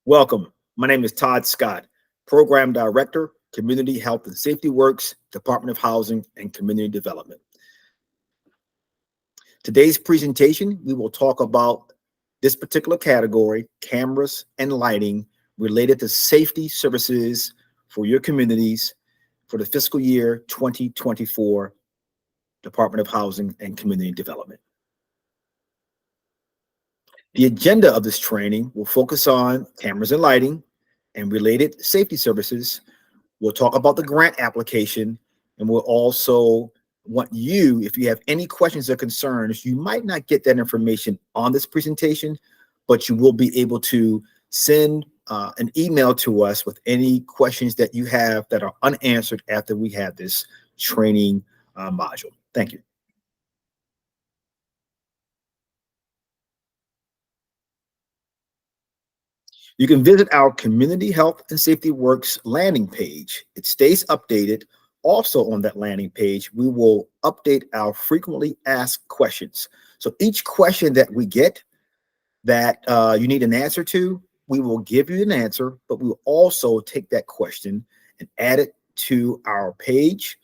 Welcome. My name is Todd Scott, Program Director, Community Health and Safety Works, Department of Housing and Community Development. Today's presentation, we will talk about this particular category, cameras and lighting related to safety services for your communities for the fiscal year 2024 Department of Housing and Community Development. The agenda of this training will focus on cameras and lighting and related safety services. We'll talk about the grant application, and we'll also want you, if you have any questions or concerns, you might not get that information on this presentation, but you will be able to send an email to us with any questions that you have that are unanswered after we have this training module. Thank you. You can visit our Community Health and Safety Works landing page. It stays updated. Also on that landing page, we will update our frequently asked questions. So each question that we get that you need an answer to, we will give you an answer, but we will also take that question and add it to our page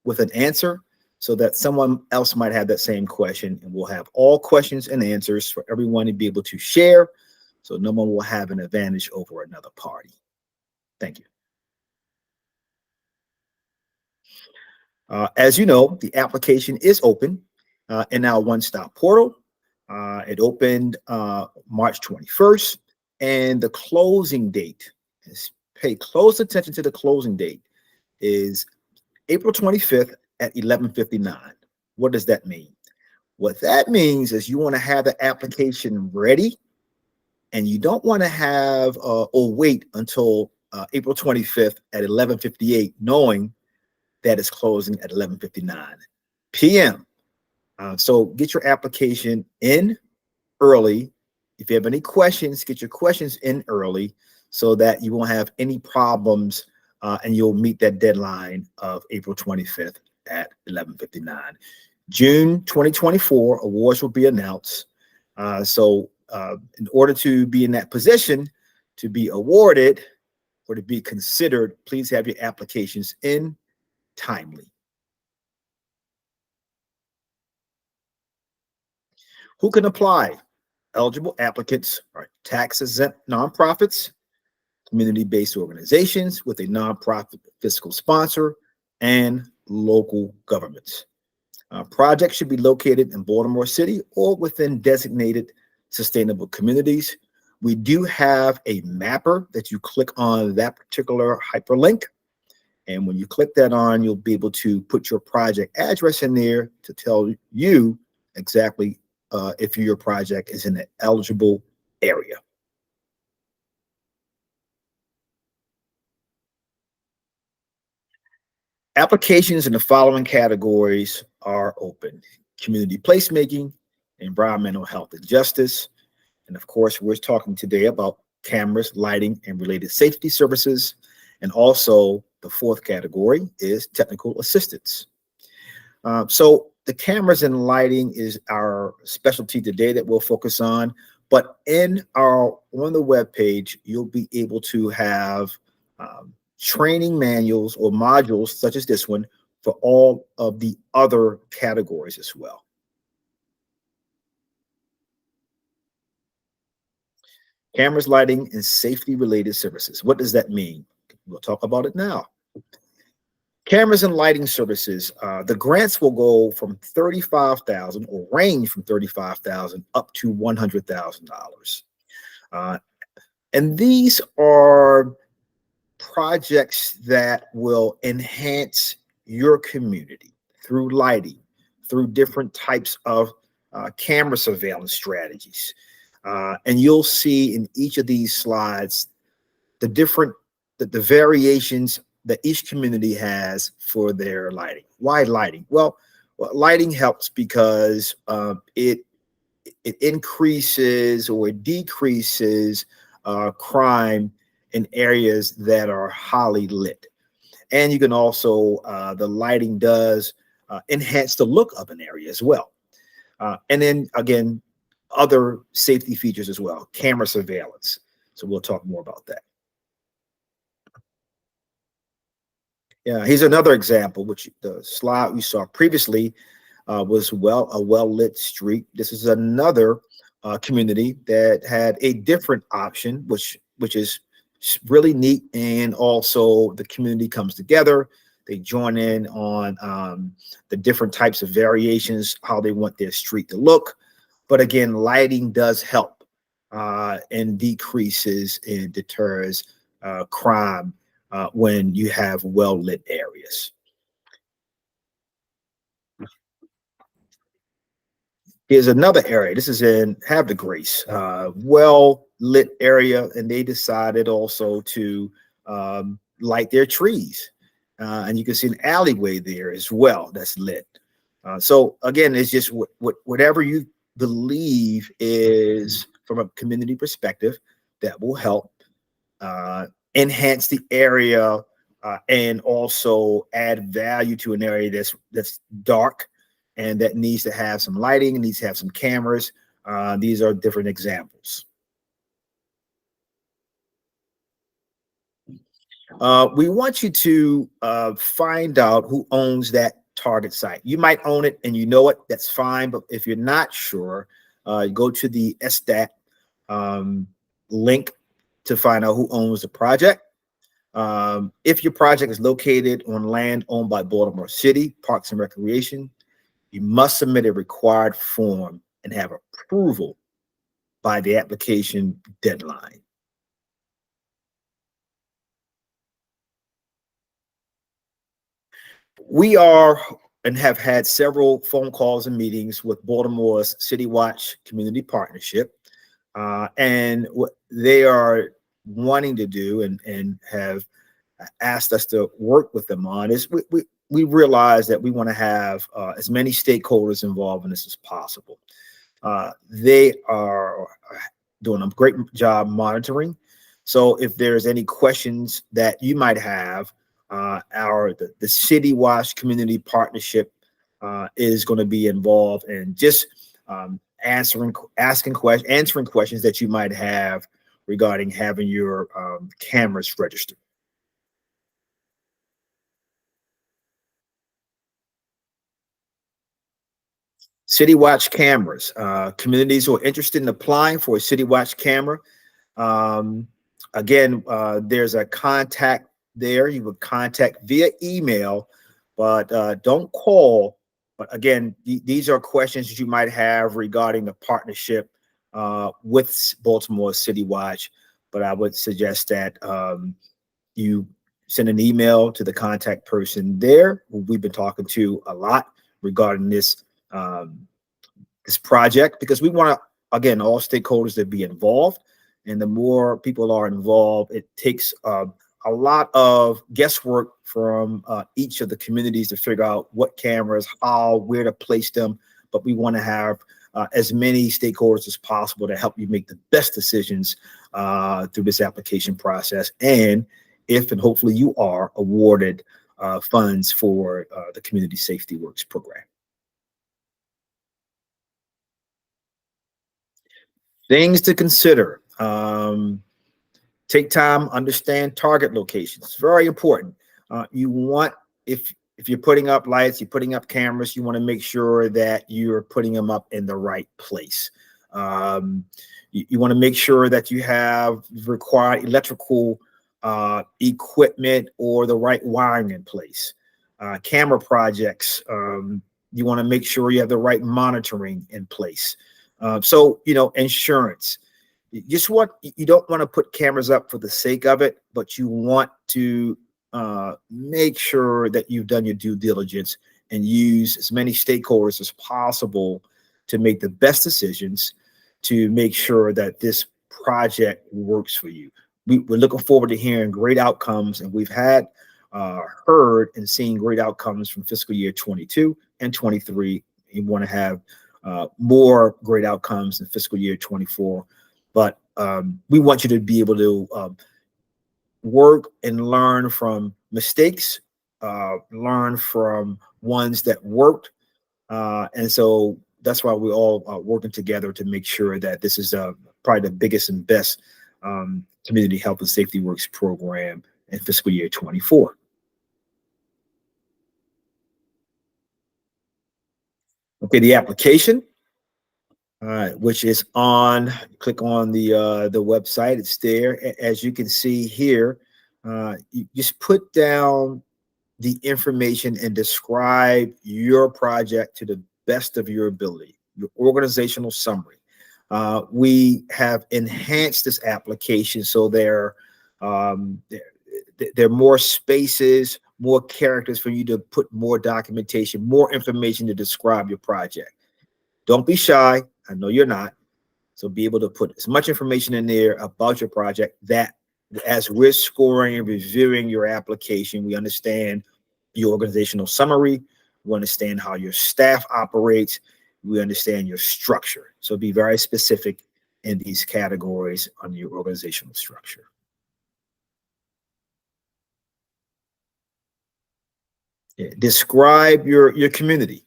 with an answer so that someone else might have that same question, and we'll have all questions and answers for everyone to be able to share, so no one will have an advantage over another party. Thank you. As you know, the application is open in our one-stop portal. It opened March 21st, and the closing date, pay close attention to the closing date, is April 25th at 11:59. What does that mean? What that means is you want to have the application ready, and you don't want to have or wait until April 25th at 11:58, knowing that it's closing at 11:59 p.m. So get your application in early. If you have any questions, get your questions in early so that you won't have any problems and you'll meet that deadline of April 25th at 11:59. June 2024 awards will be announced. So in order to be in that position to be awarded or to be considered, please have your applications in timely. Who can apply? Eligible applicants are tax-exempt nonprofits, community-based organizations with a nonprofit fiscal sponsor, and local governments. Projects should be located in Baltimore City or within designated sustainable communities. We do have a mapper that you click on that particular hyperlink. And when you click that on, you'll be able to put your project address in there to tell you exactly if your project is in an eligible area. Applications in the following categories are open: community placemaking, environmental health and justice, and of course, we're talking today about cameras, lighting, and related safety services. And also, the fourth category is technical assistance. So the cameras and lighting is our specialty today that we'll focus on. But on the web page, you'll be able to have training manuals or modules such as this one for all of the other categories as well. Cameras, lighting, and safety-related services. What does that mean? We'll talk about it now. Cameras and lighting services, the grants will go from $35,000 or range from $35,000 up to $100,000. And these are projects that will enhance your community through lighting, through different types of camera surveillance strategies. And you'll see in each of these slides the variations that each community has for their lighting. Why lighting? Well, lighting helps because it increases or decreases crime in areas that are highly lit. And you can also, the lighting does enhance the look of an area as well. And then again, other safety features as well, camera surveillance. So we'll talk more about that. Yeah, here's another example, which the slide we saw previously was a well lit street. This is another community that had a different option, which is really neat. And also, the community comes together. They join in on the different types of variations, how they want their street to look. But again, lighting does help and decreases and deters crime when you have well lit areas. Here's another area. This is in Have the Grace, well lit area, and they decided also to light their trees. And you can see an alleyway there as well that's lit. So again, it's just whatever you believe is from a community perspective that will help uh, enhance the area and also add value to an area that's dark and that needs to have some lighting, needs to have some cameras. These are different examples. We want you to find out who owns that target site. You might own it and you know it, that's fine. But if you're not sure, go to the SDAT link to find out who owns the project. If your project is located on land owned by Baltimore City Parks and Recreation, you must submit a required form and have approval by the application deadline. We are and have had several phone calls and meetings with Baltimore's City Watch Community Partnership. And what they are wanting to do and have asked us to work with them on is we realize that we want to have as many stakeholders involved in this as possible. They are doing a great job monitoring. So if there's any questions that you might have, the City Watch Community Partnership is going to be involved in just answering questions that you might have regarding having your cameras registered. City Watch cameras. Communities who are interested in applying for a City Watch camera. Um, Again, there's a contact there. You would contact via email, but don't call. But again, these are questions that you might have regarding the partnership with Baltimore City Watch. But I would suggest that you send an email to the contact person there, who we've been talking to a lot regarding um, this project, because we want to, again, all stakeholders to be involved. And the more people are involved, it takes a lot of guesswork from each of the communities to figure out what cameras, how, where to place them. But we want to have as many stakeholders as possible to help you make the best decisions through this application process. And if and hopefully you are awarded funds for the Community Safety Works program. Things to consider. Take time, understand target locations. Very important. You want, if you're putting up lights, you're putting up cameras, you want to make sure that you're putting them up in the right place. You want to make sure that you have required electrical equipment or the right wiring in place. Camera projects, you want to make sure you have the right monitoring in place. So, insurance. You don't want to put cameras up for the sake of it, but you want to make sure that you've done your due diligence and use as many stakeholders as possible to make the best decisions to make sure that this project works for you. We're looking forward to hearing great outcomes, and we've had heard and seen great outcomes from fiscal year 22 and 23. You want to have more great outcomes in fiscal year 24. But we want you to be able to work and learn from mistakes, learn from ones that worked. And so that's why we're all working together to make sure that this is probably the biggest and best Community Health and Safety Works program in fiscal year 24. Okay, the application, which is on, click on the website, it's there. As you can see here, you just put down the information and describe your project to the best of your ability, your organizational summary. We have enhanced this application so there are more spaces, more characters for you to put more documentation, more information to describe your project. Don't be shy. I know you're not. So be able to put as much information in there about your project that as we're scoring and reviewing your application, we understand your organizational summary, we understand how your staff operates, we understand your structure. So be very specific in these categories on your organizational structure. Yeah. Describe your community.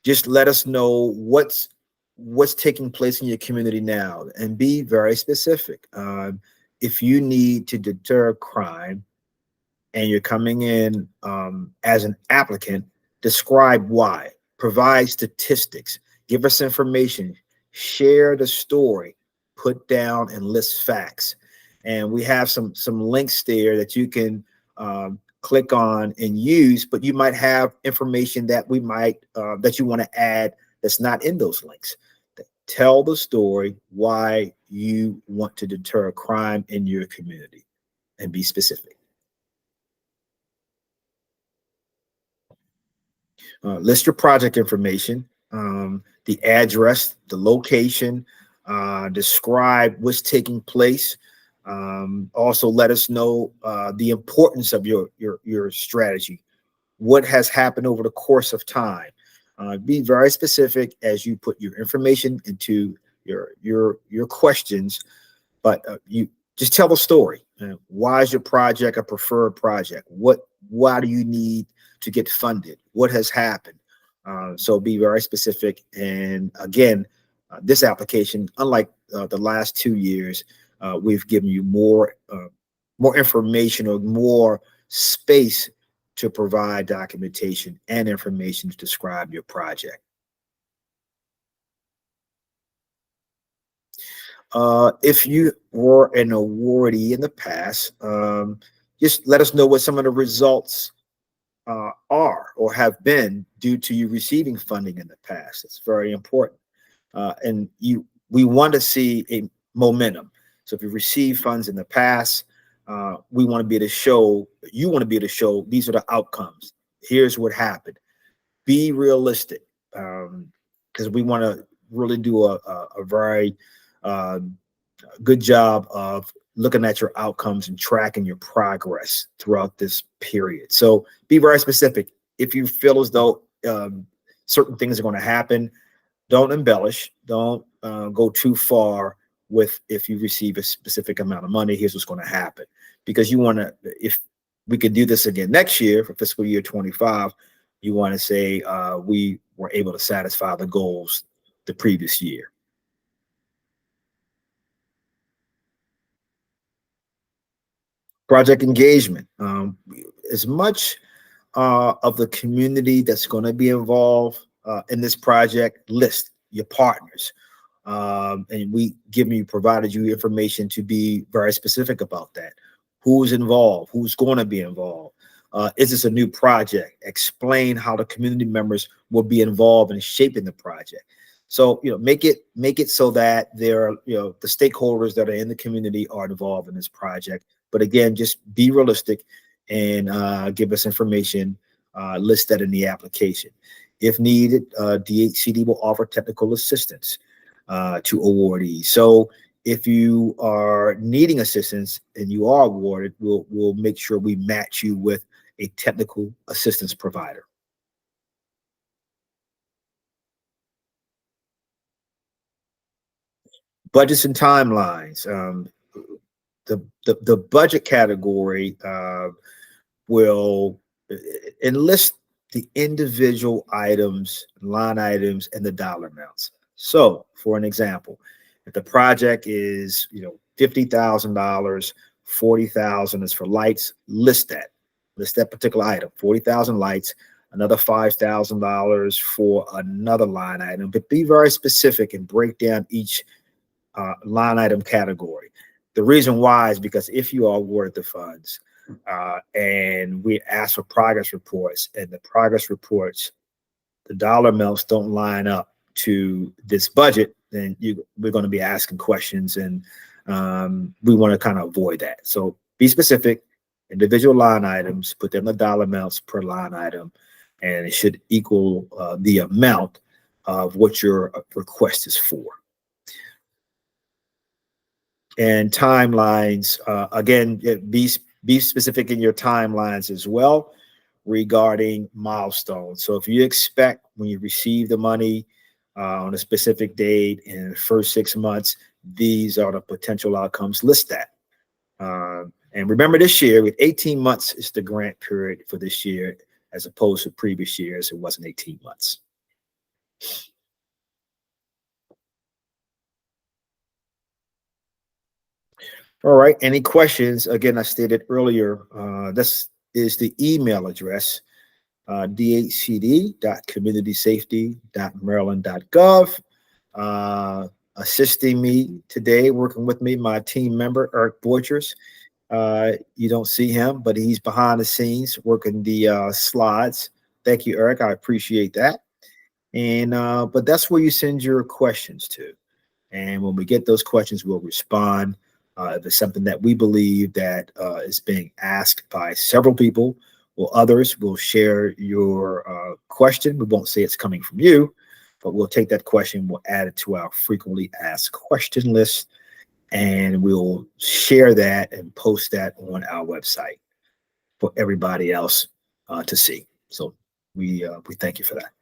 Just let us know what's taking place in your community now, and be very specific. If you need to deter crime and you're coming in as an applicant, describe why, provide statistics, give us information, share the story, put down and list facts. And we have some links there that you can click on and use, but you might have information that we might that you want to add that's not in those links. Tell the story why you want to deter crime in your community and be specific. List your project information, the address, the location, describe what's taking place. Also, let us know the importance of your strategy. What has happened over the course of time? Be very specific as you put your information into your questions, but you just tell the story. Why is your project a preferred project? Why do you need to get funded? What has happened? So be very specific. And again, this application, unlike the last 2 years, we've given you more information or more space to provide documentation and information to describe your project. If you were an awardee in the past, just let us know what some of the results are or have been due to you receiving funding in the past. It's very important. And we want to see a momentum. So if you receive funds in the past, we want to be able to show, you want to be able to show these are the outcomes. Here's what happened. Be realistic, because we want to really do a very good job of looking at your outcomes and tracking your progress throughout this period. So be very specific. If you feel as though certain things are going to happen, don't embellish. Don't go too far with, if you receive a specific amount of money, here's what's going to happen. Because you want to, if we could do this again next year for fiscal year 25, you want to say we were able to satisfy the goals the previous year. Project engagement. As much of the community that's going to be involved in this project, list your partners. And we provided you information to be very specific about that. Who's involved? Who's going to be involved? Is this a new project? Explain how the community members will be involved in shaping the project. So, make it so that there are, the stakeholders that are in the community are involved in this project. But again, just be realistic and give us information, list that in the application. If needed, DHCD will offer technical assistance to awardees. So if you are needing assistance and you are awarded, we'll make sure we match you with a technical assistance provider. Budgets and timelines. The budget category will enlist the individual items, line items, and the dollar amounts. So, for an example, If the project is, $50,000, 40,000 is for lights, list that particular item, 40,000 lights, another $5,000 for another line item, but be very specific and break down each line item category. The reason why is because if you are awarded the funds and we ask for progress reports, and the progress reports, the dollar amounts don't line up to this budget, then we're going to be asking questions, and we want to kind of avoid that. So be specific, individual line items, put them the dollar amounts per line item, and it should equal the amount of what your request is for. And timelines, again, be specific in your timelines as well regarding milestones. So if you expect when you receive the money on a specific date in the first 6 months, these are the potential outcomes, list that. And remember, this year, with 18 months is the grant period for this year, as opposed to previous years, it wasn't 18 months. All right, any questions? Again, I stated earlier, this is the email address, dhcd.communitysafety.maryland.gov. Assisting me today, working with me, my team member, Eric Borchers. You don't see him, but he's behind the scenes working the slides. Thank you, Eric. I appreciate that. And but that's where you send your questions to. And when we get those questions, we'll respond. If it's something that we believe that is being asked by several people or others, we'll share your question. We won't say it's coming from you, but we'll take that question, we'll add it to our frequently asked question list, and we'll share that and post that on our website for everybody else to see. So we thank you for that.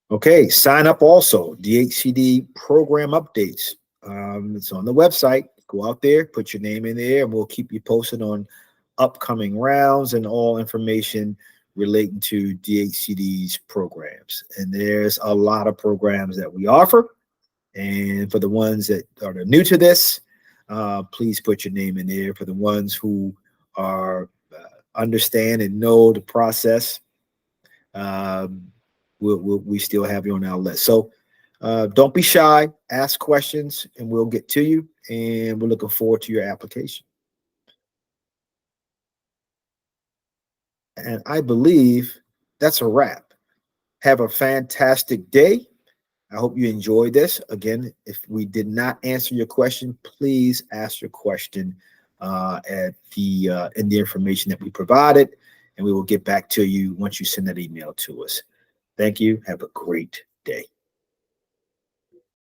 Okay, sign up also, DHCD program updates. It's on the website. Go out there, put your name in there, and we'll keep you posted on upcoming rounds and all information relating to DHCD's programs. And there's a lot of programs that we offer. And for the ones that are new to this, please put your name in there. For the ones who are understand and know the process, we still have you on our list. So don't be shy, ask questions, and we'll get to you. And we're looking forward to your application. And I believe that's a wrap. Have a fantastic day. I hope you enjoyed this. Again, if we did not answer your question, please ask your question in the information that we provided, and we will get back to you once you send that email to us. Thank you. Have a great day.